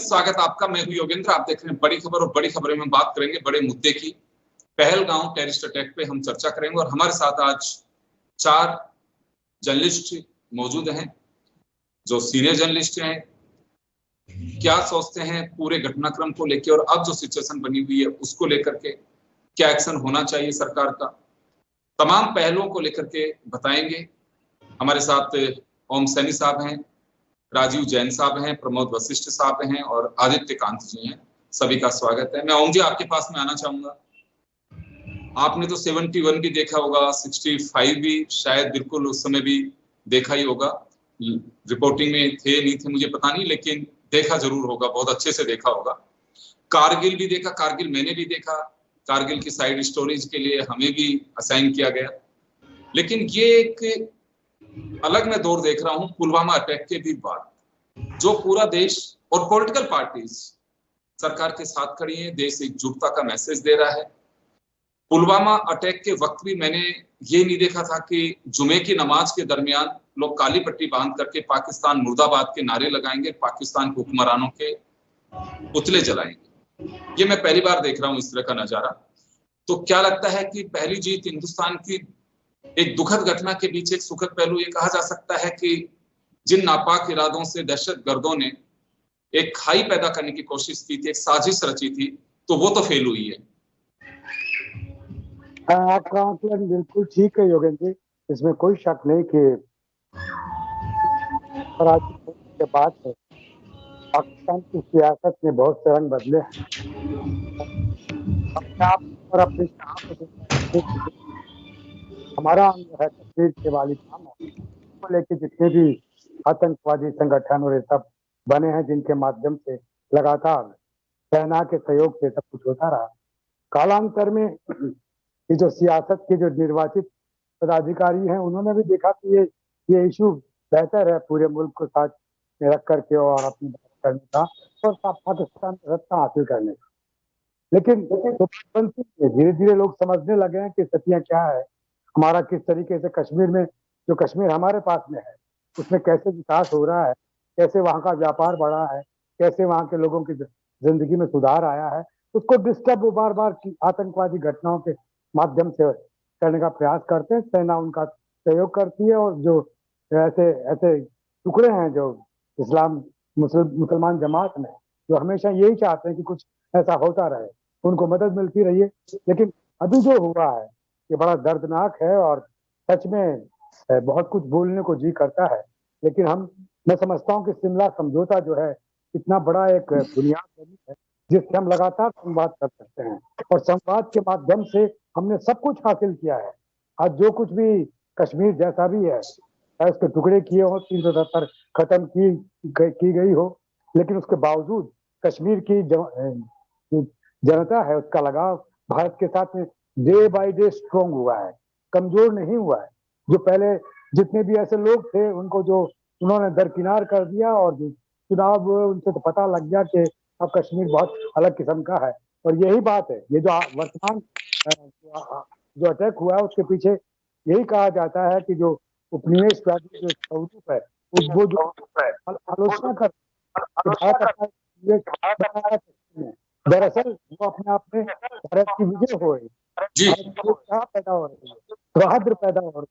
स्वागत आपका। मैं हूं योगेंद्र। आप देख रहे हैं बड़ी खबर, और बड़ी खबरें में हम बात करेंगे बड़े मुद्दे की। पहलगांव टेररिस्ट अटैक पे हम चर्चा करेंगे, और हमारे साथ आज 4 जर्नलिस्ट मौजूद हैं जो सीनियर जर्नलिस्ट हैं। क्या सोचते हैं पूरे घटनाक्रम को लेकर, और अब जो सिचुएशन बनी हुई है उसको लेकर के क्या एक्शन होना चाहिए सरकार का, तमाम पहलुओं को लेकर के बताएंगे। हमारे साथ ओम सैनी साहब हैं, राजीव जैन साहब हैं, प्रमोद वशिष्ठ साहब हैं और आदित्य कांत जी हैं। सभी का स्वागत है। मैं ओम जी आपके पास में आना चाहूंगा। आपने तो 71 भी देखा होगा, 65 भी शायद बिल्कुल उस समय भी देखा ही होगा। रिपोर्टिंग में थे नहीं थे मुझे पता नहीं, लेकिन देखा जरूर होगा, बहुत अच्छे से देखा होगा। कारगिल भी देखा, कारगिल मैंने भी देखा। कारगिल की साइड स्टोरीज के लिए हमें भी असाइन किया गया। लेकिन ये एक अलग मैं दौर देख रहा हूं पुलवामा अटैक के भी बाद, जो पूरा देश और पॉलिटिकल पार्टीज सरकार के साथ खड़ी है, देश एकजुटता का मैसेज दे रहा है। पुलवामा अटैक के वक्त भी मैंने ये नहीं देखा था कि जुमे की नमाज के दरमियान लोग काली पट्टी बांध करके पाकिस्तान मुर्दाबाद के नारे लगाएंगे, पाकिस्तान के हुक्मरानों के पुतले जलाएंगे। ये मैं पहली बार देख रहा हूं इस तरह का नजारा। तो क्या लगता है कि पहली जीत हिंदुस्तान की एक दुखद घटना के बीच एक सुखद पहलू ये कहा जा सकता है कि जिन नापाक इरादों से दहशतगर्दों ने एक खाई पैदा करने की कोशिश की थी, एक साजिश रची थी, तो वो तो फेल हुई है। आपका आकलन बिल्कुल ठीक है योगेंद्र जी, इसमें कोई शक नहीं कि के बाद पाकिस्तान की सियासत ने बहुत से रंग बदले हैं। और अपनी हमारा अंग है कश्मीर के वाली काम को लेके जितने भी आतंकवादी संगठन और ये सब बने हैं, जिनके माध्यम से लगातार सेना के सहयोग से सब कुछ होता रहा। कालांतर में ये जो सियासत के जो निर्वाचित पदाधिकारी हैं, उन्होंने भी देखा कि ये इशू बेहतर है पूरे मुल्क को साथ में रख करके और अपनी बात करने का और पाकिस्तान रत्ता हासिल करने का। लेकिन धीरे धीरे लोग समझने लगे हैं कि स्थितियां क्या है, हमारा किस तरीके से कश्मीर में, जो कश्मीर हमारे पास में है, उसमें कैसे विकास हो रहा है, कैसे वहाँ का व्यापार बढ़ा है, कैसे वहाँ के लोगों की जिंदगी में सुधार आया है। उसको डिस्टर्ब बार बार आतंकवादी घटनाओं के माध्यम से करने का प्रयास करते हैं। सेना उनका सहयोग करती है, और जो ऐसे ऐसे टुकड़े हैं जो इस्लाम मुसलमान जमात में, जो हमेशा यही चाहते हैं कि कुछ ऐसा होता रहे, उनको मदद मिलती रही है। लेकिन अभी जो हुआ है ये बड़ा दर्दनाक है, और सच में बहुत कुछ बोलने को जी करता है। लेकिन मैं समझता हूँ कि शिमला समझौता जो है इतना बड़ा एक बुनियाद है जिससे हम लगातार संवाद कर सकते हैं, और संवाद के माध्यम से हमने सब कुछ हासिल किया है। आज जो कुछ भी कश्मीर जैसा भी है, उसके टुकड़े किए हो, 370 खत्म की गई हो, लेकिन उसके बावजूद कश्मीर की जनता है, उसका लगाव भारत के साथ में डे बाय डे स्ट्रॉन्ग हुआ है, कमजोर नहीं हुआ है। जो पहले जितने भी ऐसे लोग थे उनको जो उन्होंने दरकिनार कर दिया, और जो चुनाव हुए उनसे तो पता लग गया कि अब कश्मीर बहुत अलग किस्म का है। और यही बात है, ये जो वर्तमान जो अटैक हुआ है उसके पीछे यही कहा जाता है कि जो उपनिवेशवादी जो स्वरूप है, वो जो आलोचना कर दरअसल वो अपने आप में भारत की विजय हो रही है, क्या पैदा हो रही है, बहादुर पैदा हो रही है,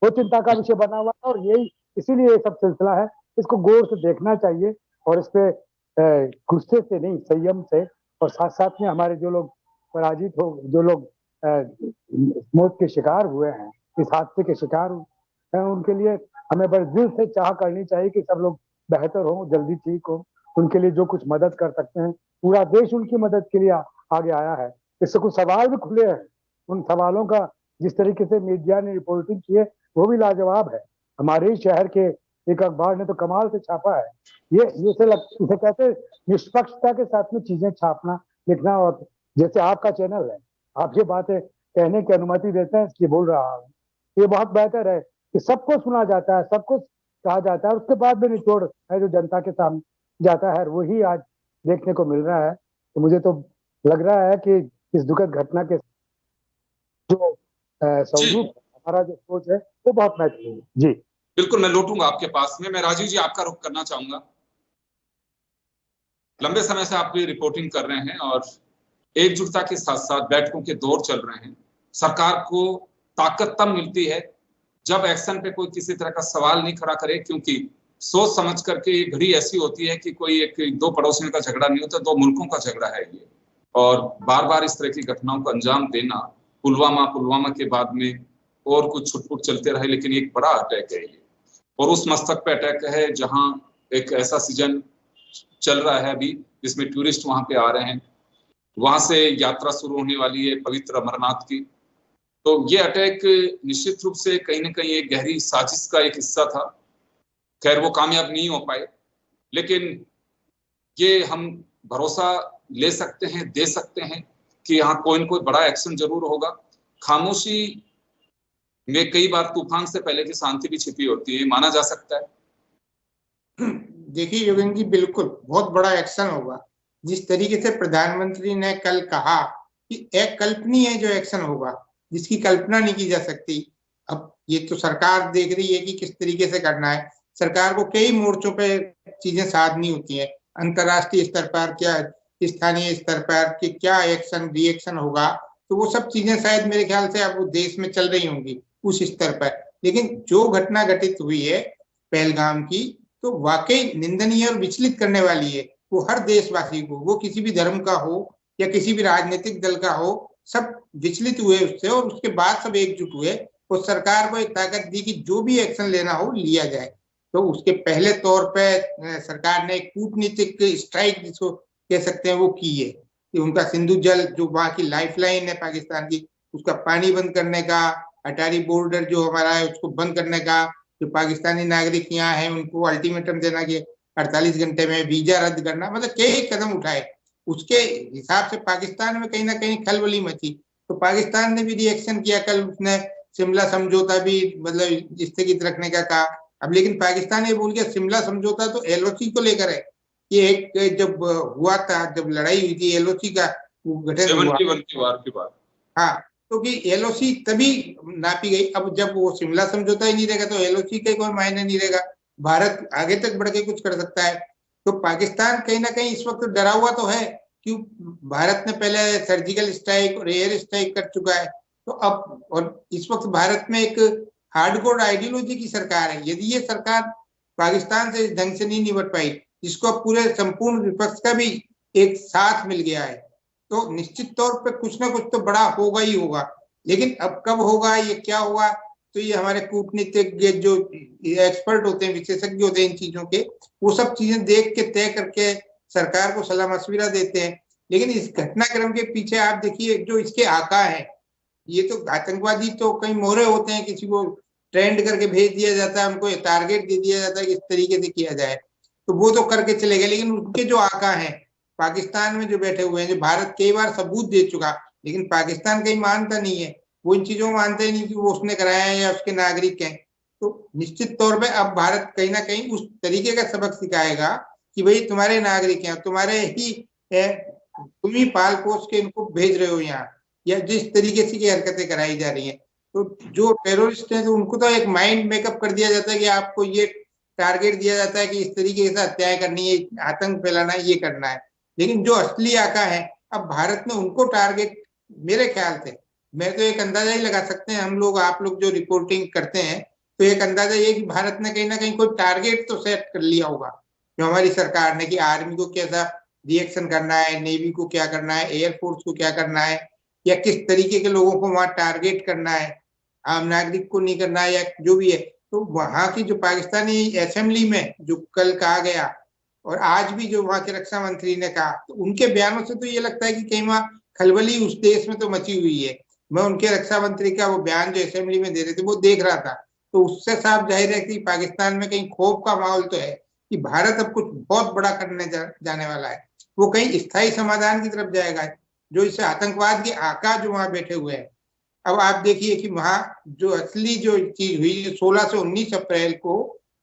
वो चिंता का विषय बना हुआ है। और यही इसीलिए ये सब सिलसिला है, इसको गौर से देखना चाहिए, और इस पे गुस्से से नहीं, संयम से, और साथ साथ में हमारे जो लोग पराजित हो, जो लोग मौत के शिकार हुए हैं, इस हादसे के शिकार हैं, उनके लिए हमें बड़े दिल से चाह करनी चाहिए कि सब लोग बेहतर हो, जल्दी ठीक हो। उनके लिए जो कुछ मदद कर सकते हैं, पूरा देश उनकी मदद के लिए आगे आया है। इससे कुछ सवाल भी खुले हैं, उन सवालों का जिस तरीके से मीडिया ने रिपोर्टिंग की है वो भी लाजवाब है। हमारे ही शहर के एक अखबार ने तो कमाल से छापा है। इसे कहते हैं निष्पक्षता के साथ में चीजें छापना, लिखना। और जैसे आपका चैनल है, आप ये बातें कहने की अनुमति देते हैं, इसलिए बोल रहा हूँ। ये बहुत बेहतर है कि सबको सुना जाता है, सबको कहा जाता है, उसके बाद में निचोड़ है जो जनता के सामने जाता है, वही आज देखने को मिल रहा है। तो मुझे तो लग रहा है कि इस दुखद घटना के जो स्वरूप हमारा जो सोच है वो बहुत महत्वपूर्ण है। जी बिल्कुल, मैं लौटूंगा आपके पास में। मैं राजीव जी आपका रुख करना चाहूंगा। लंबे समय से आप भी रिपोर्टिंग कर रहे हैं और एकजुटता के साथ साथ बैठकों के दौर चल रहे हैं। सरकार को ताकत तब मिलती है जब एक्शन पे कोई किसी तरह का सवाल नहीं खड़ा करे, क्योंकि सोच समझ करके ये घड़ी ऐसी होती है कि कोई एक दो पड़ोसियों का झगड़ा नहीं होता, दो मुल्कों का झगड़ा है ये। और बार बार इस तरह की घटनाओं को अंजाम देना, पुलवामा के बाद में और कुछ छुटपुट चलते रहे, लेकिन एक बड़ा अटैक है ये। और उस मस्तक पे अटैक है जहां एक ऐसा सीजन चल रहा है अभी जिसमें टूरिस्ट वहां पे आ रहे हैं, वहां से यात्रा शुरू होने वाली है पवित्र अमरनाथ की। तो ये अटैक निश्चित रूप से कहीं ना कहीं एक गहरी साजिश का एक हिस्सा था। खैर वो कामयाब नहीं हो पाए, लेकिन ये हम भरोसा ले सकते हैं, दे सकते हैं कि यहाँ कोई न कोई बड़ा एक्शन जरूर होगा। खामोशी में कई बार तूफान से पहले की शांति भी छिपी होती है, माना जा सकता है। देखिए योगेंद्र जी, बिल्कुल बहुत बड़ा एक्शन होगा। जिस तरीके से प्रधानमंत्री ने कल कहा कि अकल्पनीय जो एक्शन होगा, जिसकी कल्पना नहीं की जा सकती। अब ये तो सरकार देख रही है कि किस तरीके से करना है। सरकार को कई मोर्चों पे चीजें साधनी होती हैं, अंतर्राष्ट्रीय स्तर पर, क्या स्थानीय स्तर पर, कि क्या एक्शन रिएक्शन होगा। तो वो सब चीजें शायद मेरे ख्याल से अब देश में चल रही होंगी उस स्तर पर। लेकिन जो घटना घटित हुई है पहलगाम की, तो वाकई निंदनीय और विचलित करने वाली है। वो हर देशवासी को, वो किसी भी धर्म का हो या किसी भी राजनीतिक दल का हो, सब विचलित हुए उससे, और उसके बाद सब एकजुट हुए और सरकार को एक ताकत दी कि जो भी एक्शन लेना हो लिया जाए। तो उसके पहले तौर पे सरकार ने एक कूटनीतिक स्ट्राइक जिसको कह सकते हैं वो की है कि उनका सिंधु जल, जो वहां की लाइफलाइन है पाकिस्तान की, उसका पानी बंद करने का, अटारी बॉर्डर जो हमारा है उसको बंद करने का, जो पाकिस्तानी नागरिक यहाँ है उनको अल्टीमेटम देना कि 48 घंटे में वीजा रद्द करना, मतलब कई कदम उठाए। उसके हिसाब से पाकिस्तान में कहीं ना कहीं खलबली मची। तो पाकिस्तान ने भी रिएक्शन किया, कल उसने शिमला समझौता भी मतलब स्थगित रखने का कहा। अब लेकिन पाकिस्तान ये बोल गया शिमला समझौता तो एलओसी को लेकर है। ये एक जब हुआ था, जब लड़ाई हुई थी एलओसी का गठन हुआ, हाँ, तो कि एलओसी तभी नापी गई। अब जब वो शिमला समझौता ही नहीं रहेगा तो एलओसी का कोई मायने नहीं रहेगा। भारत आगे तक बढ़ के कुछ कर सकता है। तो पाकिस्तान कहीं ना कहीं इस वक्त डरा हुआ तो है कि भारत ने पहले सर्जिकल स्ट्राइक और एयर स्ट्राइक कर चुका है। तो अब और इस वक्त भारत में एक हार्डकोर आइडियोलॉजी की सरकार है। यदि ये सरकार पाकिस्तान से इस ढंग से नहीं निपट पाई, जिसको पूरे संपूर्ण विपक्ष का भी एक साथ मिल गया है, तो निश्चित तौर पे कुछ ना कुछ तो बड़ा होगा ही होगा। लेकिन अब कब होगा, ये क्या होगा, तो ये हमारे कूटनीतिज्ञ जो एक्सपर्ट होते हैं, विशेषज्ञ होते हैं इन चीजों के, वो सब चीजें देख के तय करके सरकार को सलाह मशविरा देते हैं। लेकिन इस घटनाक्रम के पीछे आप देखिए जो इसके आका है, ये तो आतंकवादी तो कई मोहरे होते हैं, किसी को ट्रेंड करके भेज दिया जाता है, उनको टारगेट दे दिया जाता है कि इस तरीके से किया जाए, तो वो तो करके चले गए। लेकिन उनके जो आका हैं पाकिस्तान में जो बैठे हुए हैं, जो भारत कई बार सबूत दे चुका, लेकिन पाकिस्तान कहीं मानता नहीं है, वो इन चीजों को मानते ही नहीं कि वो उसने कराया है या उसके नागरिक हैं। तो निश्चित तौर पे अब भारत कहीं ना कहीं उस तरीके का सबक सिखाएगा कि भाई तुम्हारे नागरिक हैं, तुम्हारे ही तुम ही पाल पोस के इनको भेज रहे हो यहाँ, या जिस तरीके से की हरकतें कराई जा रही हैं। तो जो टेररिस्ट हैं तो उनको तो एक माइंड मेकअप कर दिया जाता है कि आपको ये टारगेट दिया जाता है कि इस तरीके से हत्याएं करनी है, आतंक फैलाना है, ये करना है। लेकिन जो असली आका है, अब भारत ने उनको टारगेट, मेरे ख्याल से, मैं तो एक अंदाजा ही लगा सकते हैं, हम लोग आप लोग जो रिपोर्टिंग करते हैं, तो एक अंदाजा ये कि भारत ने कहीं ना कहीं कोई टारगेट तो सेट कर लिया होगा जो हमारी सरकार ने, कि आर्मी को कैसा रिएक्शन करना है, नेवी को क्या करना है, एयरफोर्स को क्या करना है, या किस तरीके के लोगों को वहां टारगेट करना है, आम नागरिक को नहीं करना है, या जो भी है। तो वहां की जो पाकिस्तानी असेंबली में जो कल कहा गया और आज भी जो वहां के रक्षा मंत्री ने कहा, तो उनके बयानों से तो ये लगता है कि कहीं वहां खलबली उस देश में तो मची हुई है। मैं उनके रक्षा मंत्री का वो बयान जो असेंबली में दे रहे थे वो देख रहा था, तो उससे साफ जाहिर है कि पाकिस्तान में कहीं खौफ का माहौल तो है कि भारत अब कुछ बहुत बड़ा करने जाने वाला है। वो कहीं स्थायी समाधान की तरफ जाएगा, जो इसे आतंकवाद के आका जो वहां बैठे हुए हैं। अब आप देखिए कि वहां जो असली जो चीज हुई, 16 से 19 अप्रैल को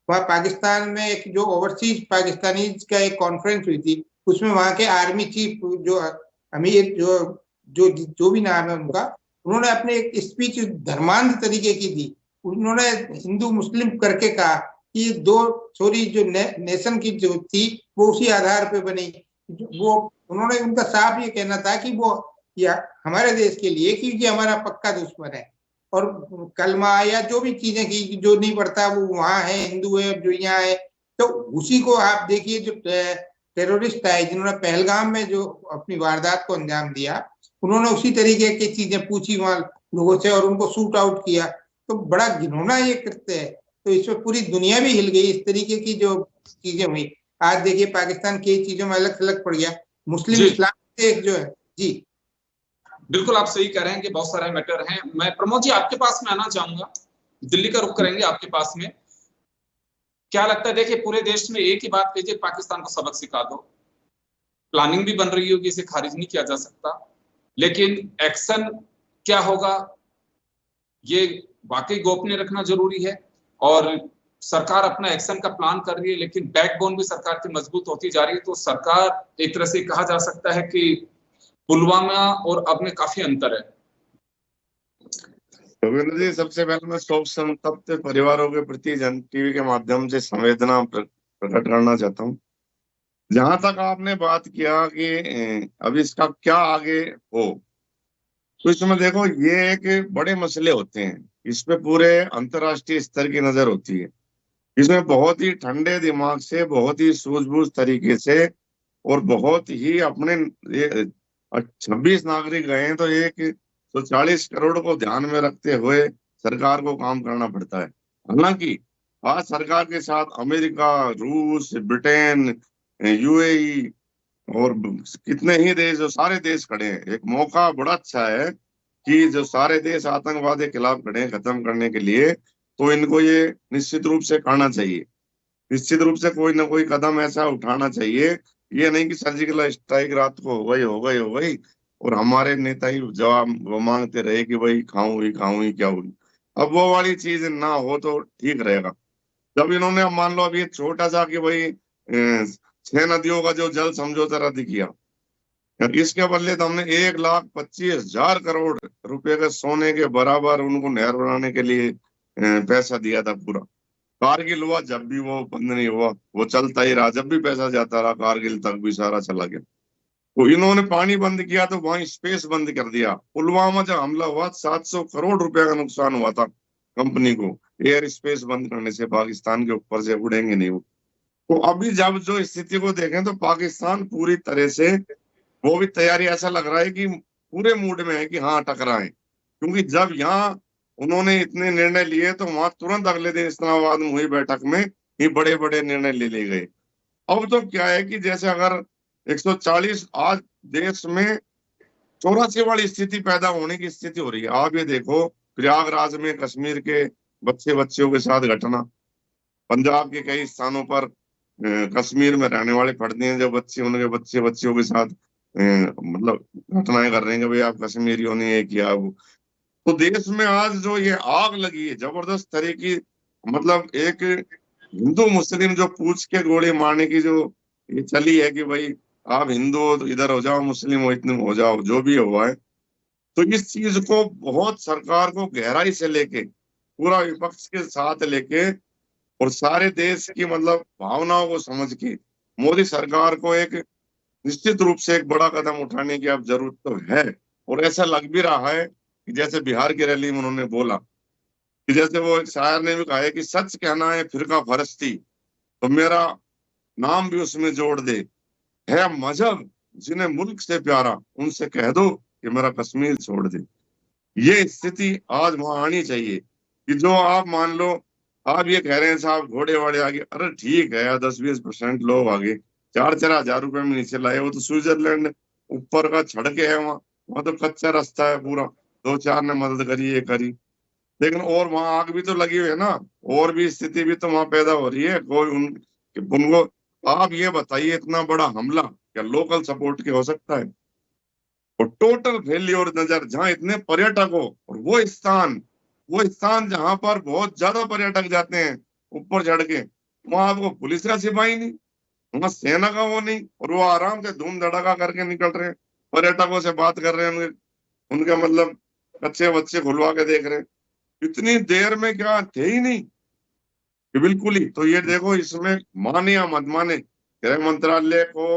वहां पाकिस्तान में एक जो ओवरसीज पाकिस्तानी का एक कॉन्फ्रेंस हुई थी, उसमें वहां के आर्मी चीफ जो अमीर जो भी नाम है उनका, उन्होंने अपने एक स्पीच धर्मांध तरीके की दी। उन्होंने हिंदू मुस्लिम करके कहा कि दो छोरी जो नेशन की जो थी वो उसी आधार पे बनी वो उन्होंने, उनका साफ ये कहना था कि वो या हमारे देश के लिए कि ये हमारा पक्का दुश्मन है, और कलमा या जो भी चीजें की जो नहीं पढ़ता वो वहां है, हिंदू है जो यहाँ है, तो उसी को आप देखिए जो टेररिस्ट आए जिन्होंने पहलगाम में जो अपनी वारदात को अंजाम दिया, उन्होंने उसी तरीके की चीजें पूछी वहां लोगों से और उनको शूट आउट किया। तो बड़ा घिनौना ये कृत्य है। तो इसमें पूरी दुनिया भी हिल गई, इस तरीके की जो चीजें हुई। आज देखिए पाकिस्तान की चीजों में अलग थलग पड़ गया, मुस्लिम इस्लाम एक जो है। जी बिल्कुल आप सही कह रहे हैं कि बहुत सारे मैटर हैं। मैं प्रमोद जी आपके पास में आना चाहूंगा, दिल्ली का रुख करेंगे आपके पास में। क्या लगता है, देखिए पूरे देश में एक ही बात कीजिए, पाकिस्तान को सबक सिखा दो। प्लानिंग भी बन रही होगी, इसे खारिज नहीं किया जा सकता, लेकिन एक्शन क्या होगा ये वाकई गोपनीय रखना जरूरी है। और सरकार अपना एक्शन का प्लान कर रही है, लेकिन बैकबोन भी सरकार की मजबूत होती जा रही है। तो सरकार एक तरह से कहा जा सकता है कि पुलवामा और अब में काफी अंतर है। रविंद्र जी, सबसे पहले मैं शोक संतप्त परिवारों के प्रति जन टीवी के माध्यम से संवेदना प्रकट करना चाहता हूँ। जहां तक आपने बात किया कि अब इसका क्या आगे हो, तो इसमें देखो ये एक बड़े मसले होते हैं, इस पे पूरे अंतर्राष्ट्रीय स्तर की नजर होती है। इसमें बहुत ही ठंडे दिमाग से, बहुत ही सूझबूझ तरीके से और बहुत ही अपने 26 नागरिक गए हैं, तो 140 करोड़ को ध्यान में रखते हुए सरकार को काम करना पड़ता है। हालांकि आज सरकार के साथ अमेरिका, रूस, ब्रिटेन, यूएई और कितने ही देश, जो सारे देश खड़े हैं। एक मौका बड़ा अच्छा है कि जो सारे देश आतंकवाद के खिलाफ खड़े हैं खत्म करने के लिए, तो इनको ये निश्चित रूप से करना चाहिए। निश्चित रूप से कोई ना कोई कदम ऐसा उठाना चाहिए। ये नहीं कि सर्जिकल स्ट्राइक रात को हो गई और हमारे नेता ही जवाब वो मांगते रहे कि भाई खाऊं ही क्या हुई। अब वो वाली चीज ना हो तो ठीक रहेगा। जब इन्होंने, अब मान लो अब ये छोटा सा कि भाई 6 नदियों का जो जल समझौता रद्द किया, इसके बदले तो हमने 1,25,000 करोड़ रुपए के सोने के बराबर उनको नहर बनाने के लिए पैसा दिया था पूरा। कारगिल हुआ, जब भी वो बंद नहीं हुआ, वो चलता ही रहा, जब भी पैसा जाता रहा कारगिल तक भी सारा चला गया। तो इन्होंने पानी बंद किया तो वहां स्पेस बंद कर दिया। पुलवामा जब हमला हुआ 700 करोड़ रुपए का नुकसान हुआ था कंपनी को, एयर स्पेस बंद करने से। पाकिस्तान के ऊपर से उड़ेंगे नहीं वो। तो अभी जब जो स्थिति को देखें तो पाकिस्तान पूरी तरह से, वो भी तैयारी, ऐसा लग रहा है कि पूरे मूड में है कि हाँ टकराएं। क्योंकि जब यहाँ उन्होंने इतने निर्णय लिए तो वहां तुरंत अगले दिन इस्लामाबाद में हुई बैठक में ही बड़े बड़े निर्णय ले लिए गए। अब तो क्या है कि जैसे अगर 140 आज देश में 84 वाली स्थिति पैदा होने की स्थिति हो रही है। आप ये देखो प्रयागराज में कश्मीर के बच्चियों के साथ घटना, पंजाब के कई स्थानों पर कश्मीर में रहने वाले पढ़ते हैं जो बच्चे, उनके बच्चियों के साथ मतलब घटनाएं कर रहे हैं कि भाई आप कश्मीरियों ने ये किया वो। तो देश में आज जो ये आग लगी है जबरदस्त तरह की, मतलब एक हिंदू मुस्लिम जो पूछ के गोली मारने की जो ये चली है कि भाई आप हिंदू हो तो इधर हो जाओ, मुस्लिम हो इतने हो जाओ, जो भी हुआ है। तो इस चीज को बहुत सरकार को गहराई से लेके, पूरा विपक्ष के साथ लेके और सारे देश की मतलब भावनाओं को समझ के मोदी सरकार को एक निश्चित रूप से एक बड़ा कदम उठाने की अब जरूरत तो है। और ऐसा लग भी रहा है कि जैसे बिहार की रैली में उन्होंने बोला कि जैसे वो एक शायर ने भी कहा है कि सच कहना है फिरका फरस्ती तो मेरा नाम भी उसमें जोड़ दे, है मजहब जिन्हें मुल्क से प्यारा उनसे कह दो कि मेरा कश्मीर छोड़ दे। ये स्थिति आज वहां आनी चाहिए कि जो आप मान लो, आप ये कह रहे हैं साहब घोड़े वाले आगे, अरे ठीक है यार 10-20% लोग आगे 4-4 हजार रुपए में नीचे लाए। वो तो स्विट्जरलैंड ऊपर का छड़के है, वहां तो कच्चा रास्ता है पूरा, 2-4 ने मदद करी, ये करी, लेकिन और वहां आग भी तो लगी हुई है ना, और भी स्थिति भी तो वहां पैदा हो रही है। कोई उनको आप ये बताइए इतना बड़ा हमला क्या लोकल सपोर्ट के हो सकता है? और टोटल फेल्योर नजर, जहां इतने पर्यटक हो और वो स्थान जहां पर बहुत ज्यादा पर्यटक जाते हैं ऊपर चढ़ के, वहां आपको पुलिस का सिपाही नहीं, वहां सेना का वो नहीं, और वो आराम से धूम धड़ाका करके निकल रहे हैं, पर्यटकों से बात कर रहे हैं, उनके मतलब अच्छे बच्चे खुलवा के देख रहे हैं। इतनी देर में क्या थे ही नहीं कि बिल्कुल ही। तो ये देखो इसमें माने या मत माने, गृह मंत्रालय को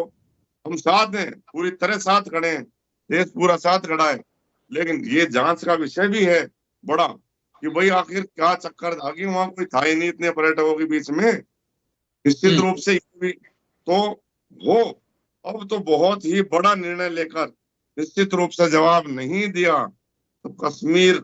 हम साथ हैं, पूरी तरह साथ खड़े हैं, देश पूरा साथ खड़ा है। लेकिन ये जांच का विषय भी है बड़ा कि भाई आखिर क्या चक्कर था कि वहां कोई था ही नहीं इतने पर्यटकों के बीच में। निश्चित रूप से ये भी तो वो अब तो बहुत ही बड़ा निर्णय लेकर निश्चित रूप से जवाब नहीं दिया तो कश्मीर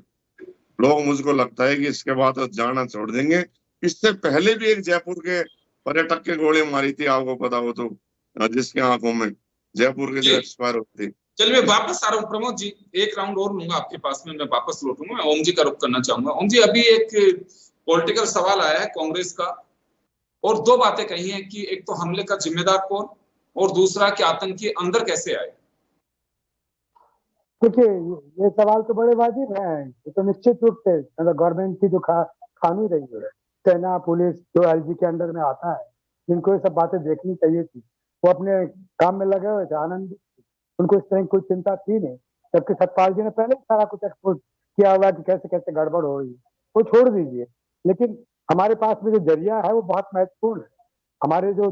लोग, मुझको लगता है कि इसके बाद तो जाना छोड़ देंगे। इससे पहले भी एक जयपुर के पर्यटक के गोली मारी थी, आपको पता हो तो, जिसके आंखों में, जयपुर के जो एक्सपायर होती। चलिए मैं वापस आ रहा हूँ प्रमोद जी, एक राउंड और लूंगा आपके पास में, मैं वापस लौटूंगा। मैं ओम जी का रुख करना चाहूंगा। ओम जी, अभी एक पॉलिटिकल सवाल आया है कांग्रेस का, और दो बातें कही हैं कि एक तो हमले का जिम्मेदार कौन, और दूसरा कि आतंकी अंदर कैसे आए। देखिए, ये सवाल तो बड़े वाजिब है। ये तो निश्चित रूप से मतलब गवर्नमेंट की जो खामी रही है, सेना पुलिस जो एलजी के अंडर में आता है, जिनको ये सब बातें देखनी चाहिए थी, वो अपने काम में लगे हुए थे, आनंद, उनको इस तरह की कोई चिंता थी नहीं। जबकि सतपाल जी ने पहले सारा कुछ एक्सपोज किया हुआ कि कैसे कैसे गड़बड़ हो रही है, वो छोड़ दीजिए। लेकिन हमारे पास में जो जरिया है वो बहुत महत्वपूर्ण है। हमारे जो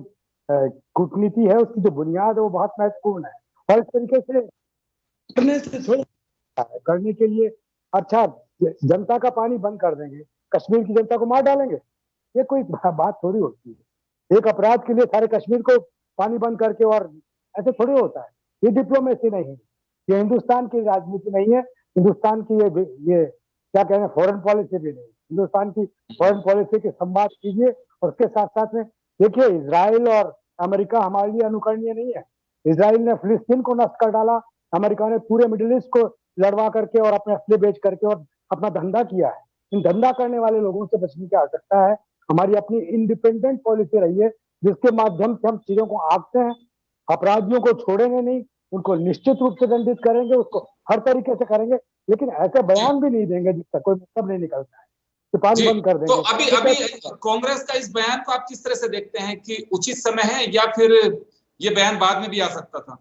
कूटनीति है उसकी जो बुनियाद है वो बहुत महत्वपूर्ण है। और इस तरीके से करने से थोड़ा करने के लिए अच्छा जनता का पानी बंद कर देंगे, कश्मीर की जनता को मार डालेंगे, ये कोई बात थोड़ी होती है। एक अपराध के लिए सारे कश्मीर को पानी बंद करके, और ऐसे थोड़ी होता है। ये डिप्लोमेसी नहीं है, ये हिंदुस्तान की राजनीति नहीं है, हिंदुस्तान की ये क्या कहें, फॉरेन पॉलिसी भी नहीं। हिंदुस्तान की फॉरेन पॉलिसी के संवाद कीजिए, और उसके साथ साथ में देखिए, इजराइल और अमेरिका हमारे लिए अनुकरणीय नहीं है। इजराइल ने फिलिस्तीन को नष्ट कर डाला, अमेरिका ने पूरे मिडिल ईस्ट को लड़वा करके और अपने असले बेच करके और अपना धंधा किया है। इन धंधा करने वाले लोगों से बचने की आवश्यकता है। हमारी अपनी इंडिपेंडेंट पॉलिसी रही है, जिसके माध्यम से हम चीजों को आंकते हैं। अपराधियों को छोड़ेंगे नहीं, उनको निश्चित रूप से दंडित करेंगे, उसको हर तरीके से करेंगे, लेकिन ऐसे बयान भी नहीं देंगे जिसका कोई मतलब नहीं निकलता है कि पानी बंद कर देंगे। तो अभी कांग्रेस का इस बयान को आप किस तरह से देखते हैं कि उचित समय है, या फिर ये बयान बाद में भी आ सकता था?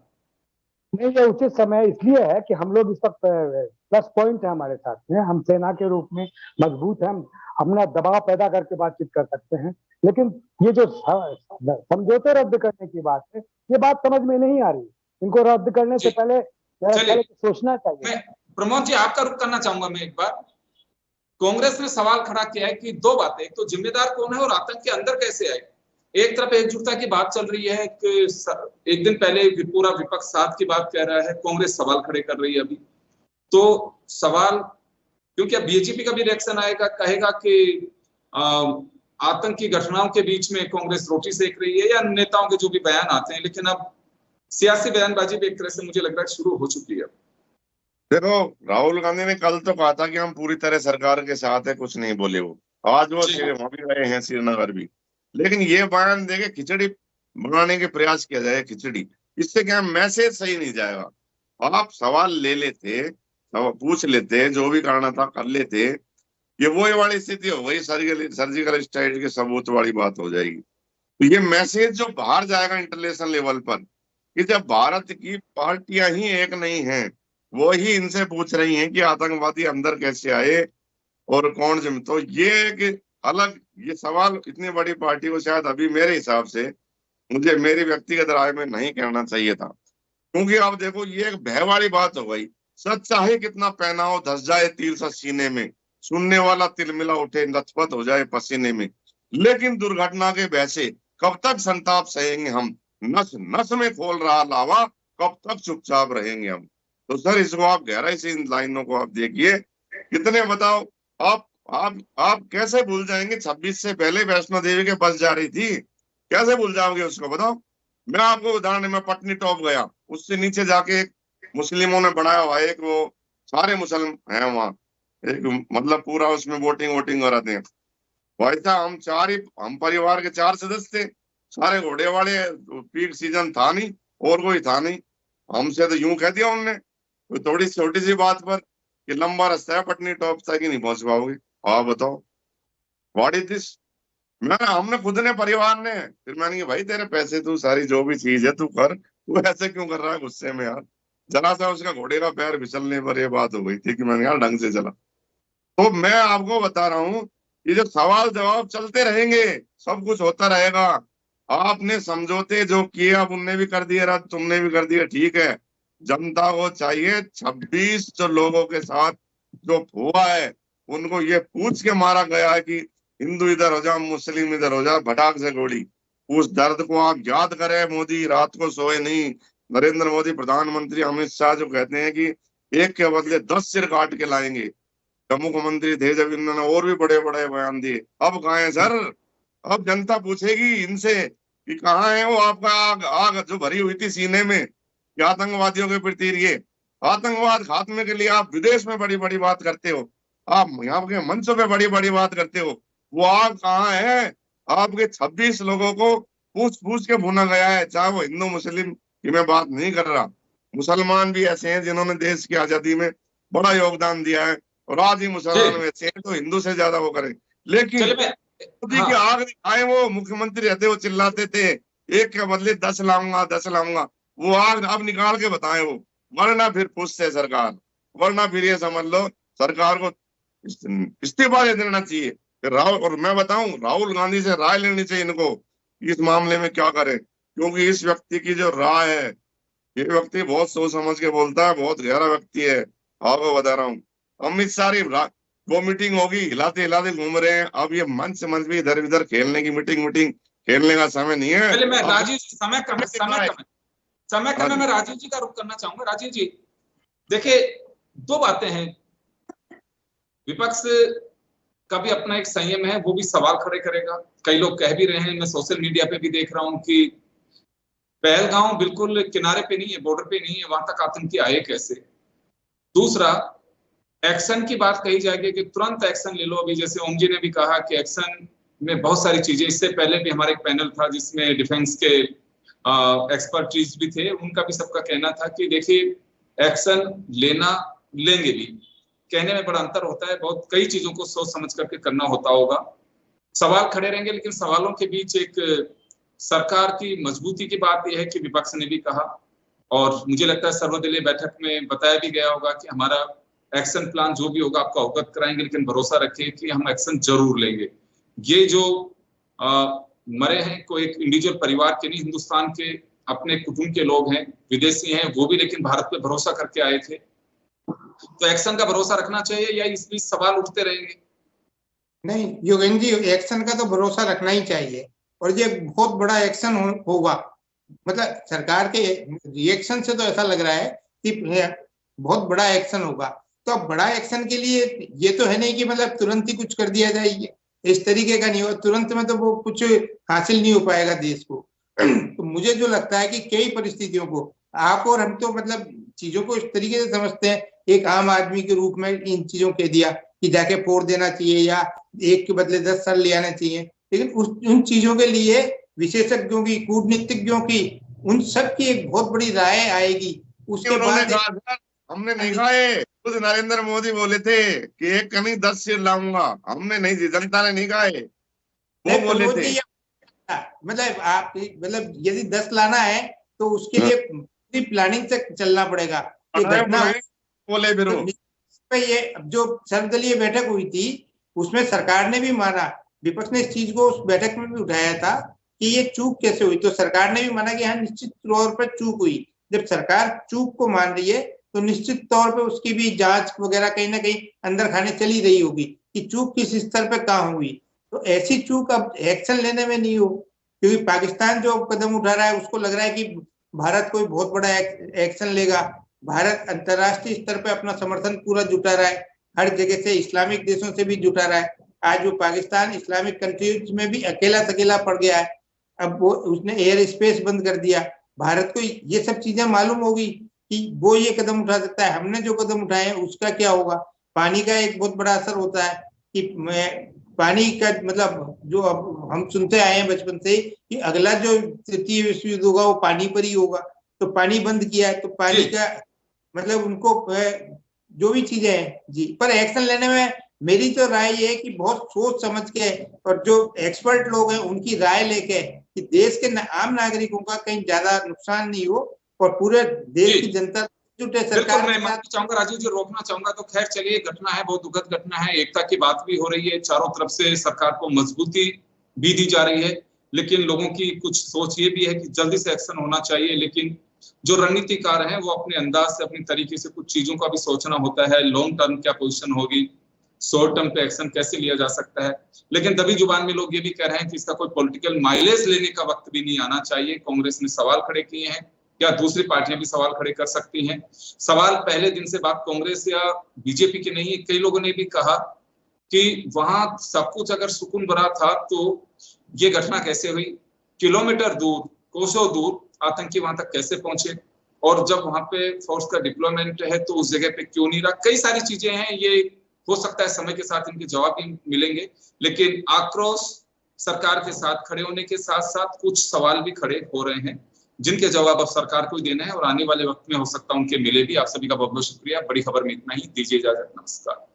नहीं, ये उचित समय इसलिए है कि हम लोग इस वक्त प्लस पॉइंट है हमारे साथ में, हम सेना के रूप में मजबूत हैं, हम अपना दबाव पैदा करके बातचीत कर सकते हैं। लेकिन ये जो समझौते रद्द करने की बात है, ये बात समझ में नहीं आ रही। इनको रद्द करने से पहले सोचना चाहिए। प्रमोद जी, आपका रुख करना चाहूंगा मैं एक बार। कांग्रेस ने सवाल खड़ा किया है कि दो बातें, एक तो जिम्मेदार कौन है और आतंक के अंदर कैसे आए। एक तरफ एकजुटता की बात चल रही है कि एक दिन पहले पूरा विपक्ष साथ की बात कह रहा है, कांग्रेस सवाल खड़े कर रही है अभी। तो सवाल, क्योंकि अब बीजेपी का भी रिएक्शन आएगा, कहेगा कि आतंकी घटनाओं के बीच में कांग्रेस रोटी सेक रही है, या नेताओं के जो भी बयान आते हैं। लेकिन अब सियासी बयानबाजी भी एक तरह से मुझे लग रहा है शुरू हो चुकी है। देखो, राहुल गांधी ने कल तो कहा था कि हम पूरी तरह सरकार के साथ है, कुछ नहीं बोले वो। आज वो वहां भी गए हैं, श्रीनगर भी। लेकिन ये बयान देके खिचड़ी बनाने के प्रयास किया जाए, खिचड़ी, इससे क्या मैसेज सही नहीं जाएगा। आप सवाल ले लेते, पूछ लेते, जो भी करना था कर लेते, ये वही वाली स्थिति हो गई, सर्जिकल स्ट्राइक के सबूत वाली बात हो जाएगी। तो ये मैसेज जो बाहर जाएगा इंटरनेशनल लेवल पर कि जब भारत की पार्टियां ही एक नहीं है, वो ही इनसे पूछ रही हैं कि आतंकवादी अंदर कैसे आए और कौन तो ये एक अलग, ये सवाल इतनी बड़ी पार्टी को शायद अभी मेरे हिसाब से, मुझे मेरी व्यक्तिगत राय में नहीं कहना चाहिए था। क्योंकि आप देखो, ये एक भय वाली बात हो गई। सच चाहे कितना पहनाओ, धस जाए तीर सा सीने में, सुनने वाला तिलमिला उठे, लथपथ हो जाए पसीने में, लेकिन दुर्घटना के भय से कब तक संताप सहेंगे हम, नस नस में खोल रहा लावा, कब तक चुपचाप रहेंगे हम। तो सर, इसको आप गहराई से, इन लाइनों को आप देखिए। कितने बताओ, आप कैसे भूल जाएंगे 26 से पहले वैष्णो देवी के बस जा रही थी, कैसे भूल जाओगे उसको, बताओ। मैं आपको उदाहरण, मैं पटनी टॉप गया, उससे नीचे जाके एक मुस्लिमों ने बनाया हुआ एक, वो सारे मुसलमान हैं वहाँ, एक मतलब पूरा उसमें वोटिंग हो रहे थे। वैसा हम परिवार के 4 सदस्य थे, सारे घोड़े वाले, पीक सीजन था नहीं और कोई था नहीं। हमसे तो यूं कह दिया उन्होंने, तो थोड़ी छोटी सी बात पर कि लंबा रास्ता है पटनी टॉप तक ही नहीं पहुंच पाओगे। आप बताओ, व्हाट इज दिस। हमने खुद ने, परिवार ने, फिर मैंने कहा भाई तेरे पैसे, तू सारी जो भी चीज है तू कर, तू ऐसे क्यों कर रहा है गुस्से में यार। जरा सा उसका घोड़े का पैर फिसलने पर ये बात हो गई थी कि मैंने यार ढंग से चला। तो मैं आपको बता रहा हूँ, ये जो सवाल जवाब चलते रहेंगे, सब कुछ होता रहेगा, आपने समझौते जो किए अब उनने भी कर दिए रद्द, तुमने भी कर दिए, ठीक है। जनता को चाहिए 26 जो लोगों के साथ जो हुआ है उनको ये पूछ के मारा गया है कि हिंदू इधर हो जा, मुस्लिम इधर हो जा, भटाक से गोली। उस दर्द को आप याद करें। मोदी रात को सोए नहीं, नरेंद्र मोदी प्रधानमंत्री, अमित शाह जो कहते हैं कि एक के बदले 10 सिर काट के लाएंगे। मुख्यमंत्री थे जब इन्होंने और भी बड़े बड़े बयान दिए। अब कहाँ है सर? अब जनता पूछेगी इनसे कि कहाँ है वो आपका आग, आग जो भरी हुई थी सीने में कि आतंकवादियों के प्रति। ये आतंकवाद खात्मे के लिए आप विदेश में बड़ी बड़ी बात करते हो, आप यहाँ के मंचों पे बड़ी बड़ी बात करते हो, वो आग कहाँ है? आपके 26 लोगों को पूछ पूछ के भुना गया है। चाहे वो हिंदू मुस्लिम की मैं बात नहीं कर रहा, मुसलमान भी ऐसे हैं जिन्होंने देश की आजादी में बड़ा योगदान दिया है, और आज ही मुसलमान वैसे हैं तो हिंदू से ज्यादा वो करें। लेकिन मोदी की आग दिखाए, वो मुख्यमंत्री रहते वो चिल्लाते थे एक के बदले 10 लाऊंगा 10 लाऊंगा। वो आग अब निकाल के बताएं वो, वरना फिर पूछ से सरकार, वरना फिर ये समझ लो सरकार को इस्तीफा दे देना चाहिए। राहुल, और मैं बताऊं राहुल गांधी से राय लेनी चाहिए इनको इस मामले में क्या करें, क्योंकि इस व्यक्ति की जो राय है, ये व्यक्ति बहुत सोच समझ के बोलता है, बहुत गहरा व्यक्ति है। आपको बता रहा हूँ, अमित शाह वो मीटिंग होगी, हिलाते हिलाते घूम रहे हैं। अब ये मंच मंच भी इधर उधर खेलने की मीटिंग खेलने का समय नहीं है। पहले मैं राजीव जी, समय कम है, मैं राजीव जी का रुख करना चाहूंगा। राजीव जी देखिए, दो बातें हैं। विपक्ष का भी अपना एक संयम है, वो भी सवाल खड़े करेगा। कई लोग कह भी रहे हैं, मैं सोशल मीडिया पे भी देख रहा हूं कि पहलगांव बिल्कुल किनारे पे नहीं है, बॉर्डर पे नहीं है, वहां तक आतंकी आए कैसे। दूसरा, एक्शन की बात कही जाएगी कि तुरंत एक्शन ले लो। अभी जैसे ओम जी ने भी कहा कि एक्शन में बहुत सारी चीजें, इससे पहले भी हमारा एक पैनल था जिसमें डिफेंस के एक्सपर्टीज भी थे, उनका भी सबका कहना था कि देखिए एक्शन लेंगे भी, कहने में बड़ा अंतर होता है, बहुत कई चीजों को सोच समझ करके करना होता होगा। सवाल खड़े रहेंगे, लेकिन सवालों के बीच एक सरकार की मजबूती की बात यह है कि विपक्ष ने भी कहा, और मुझे लगता है सर्वदलीय बैठक में बताया भी गया होगा कि हमारा एक्शन प्लान जो भी होगा आपको अवगत कराएंगे, लेकिन भरोसा रखिए कि हम एक्शन जरूर लेंगे। ये जो मरे हैं कोई एक इंडिविजुअल परिवार के नहीं, हिंदुस्तान के अपने कुटुंब के लोग हैं, विदेशी हैं वो भी, लेकिन भारत पे भरोसा करके आए थे। तो एक्शन का भरोसा रखना चाहिए या इस बीच सवाल उठते रहेंगे? नहीं योगेंद्र जी, एक्शन का तो भरोसा रखना ही चाहिए, और ये बहुत बड़ा एक्शन होगा। मतलब सरकार के रिएक्शन से तो ऐसा लग रहा है कि बहुत बड़ा एक्शन होगा। तो अब बड़ा एक्शन के लिए ये तो है नहीं कि मतलब तुरंत ही कुछ कर दिया जाएगा, इस तरीके का नहीं हो, तुरंत में तो वो कुछ हासिल नहीं हो पाएगा देश को। तो मुझे जो लगता है कि कई परिस्थितियों को आप और हम तो मतलब चीजों को इस तरीके से समझते हैं, एक आम आदमी के रूप में इन चीजों कह दिया कि जाके फोड़ देना चाहिए या एक के बदले 10 साल ले आना चाहिए, लेकिन उन चीजों के लिए विशेषज्ञों की, कूटनीतिज्ञों की, उन सब की एक बहुत बड़ी राय आएगी। उसके बाद हमने नहीं कहा, खुद नरेंद्र मोदी बोले थे कि एक कमी 10 सिर लाऊंगा, हमने नहीं, जनता ने नहीं कहा, वो बोले थे। मतलब आप मतलब यदि 10 लाना है तो उसके लिए पूरी प्लानिंग से चलना पड़ेगा। बोले फिर ये जो सर्वदलीय बैठक हुई थी उसमें सरकार ने भी माना, विपक्ष ने इस चीज को उस बैठक में भी उठाया था कि ये चूक कैसे हुई, तो सरकार ने भी माना कि हाँ निश्चित तौर पर चूक हुई। जब सरकार चूक को मान रही है तो निश्चित तौर पे उसकी भी जांच वगैरह कहीं ना कहीं अंदर खाने चली रही होगी कि चूक किस स्तर पे कहाँ हुई। तो ऐसी चूक अब एक्शन लेने में नहीं हो, क्योंकि पाकिस्तान जो कदम उठा रहा है उसको लग रहा है कि भारत कोई बहुत बड़ा एक्शन लेगा। भारत अंतरराष्ट्रीय स्तर पे अपना समर्थन पूरा जुटा रहा है, हर जगह से इस्लामिक देशों से भी जुटा रहा है। आज वो पाकिस्तान इस्लामिक कंट्रीज में भी अकेला सकेला पड़ गया है। अब वो उसने एयर स्पेस बंद कर दिया। भारत को ये सब चीजें मालूम होगी कि वो ये कदम उठा सकता है, हमने जो कदम उठाए हैं उसका क्या होगा। पानी का एक बहुत बड़ा असर होता है कि पानी का मतलब जो अब हम सुनते आए हैं बचपन से कि अगला जो तृतीय विश्व युद्ध होगा वो पानी पर ही होगा, तो पानी बंद किया है, तो पानी का मतलब उनको जो भी चीजें हैं जी, पर एक्शन लेने में मेरी तो राय ये है कि बहुत सोच समझ के और जो एक्सपर्ट लोग हैं उनकी राय लेके कि देश के आम नागरिकों का कहीं ज्यादा नुकसान नहीं हो और पूरे देश की जनता जुटे सरकार मैं माफी चाहूंगा राजीव जी, रोकना चाहूंगा। तो खैर चलिए, घटना है, बहुत दुखद घटना है, एकता की बात भी हो रही है, चारों तरफ से सरकार को मजबूती भी दी जा रही है, लेकिन लोगों की कुछ सोच ये भी है कि जल्दी से एक्शन होना चाहिए। लेकिन जो रणनीतिकार हैं वो अपने अंदाज से, अपनी तरीके से कुछ चीजों का भी सोचना होता है, लॉन्ग टर्म क्या पोजीशन होगी, शॉर्ट टर्म पे एक्शन कैसे लिया जा सकता है। लेकिन दबी जुबान में लोग ये भी कह रहे हैं कि इसका कोई पॉलिटिकल माइलेज लेने का वक्त भी नहीं आना चाहिए। कांग्रेस ने सवाल खड़े किए हैं, क्या दूसरी पार्टियां भी सवाल खड़े कर सकती हैं? सवाल पहले दिन से बात कांग्रेस या बीजेपी के नहीं, कई लोगों ने भी कहा कि वहां सब कुछ अगर सुकून भरा था तो ये घटना कैसे हुई, किलोमीटर दूर, कोसों दूर आतंकी वहां तक कैसे पहुंचे, और जब वहां पे फोर्स का डिप्लॉयमेंट है तो उस जगह पे क्यों नहीं रहा। कई सारी चीजें हैं, ये हो सकता है समय के साथ इनके जवाब भी मिलेंगे। लेकिन आक्रोश सरकार के साथ खड़े होने के साथ साथ कुछ सवाल भी खड़े हो रहे हैं, जिनके जवाब अब सरकार को ही देना है और आने वाले वक्त में हो सकता है उनके मिले भी। आप सभी का बहुत बहुत शुक्रिया। बड़ी खबर में इतना ही, दीजिए इजाजत, नमस्कार।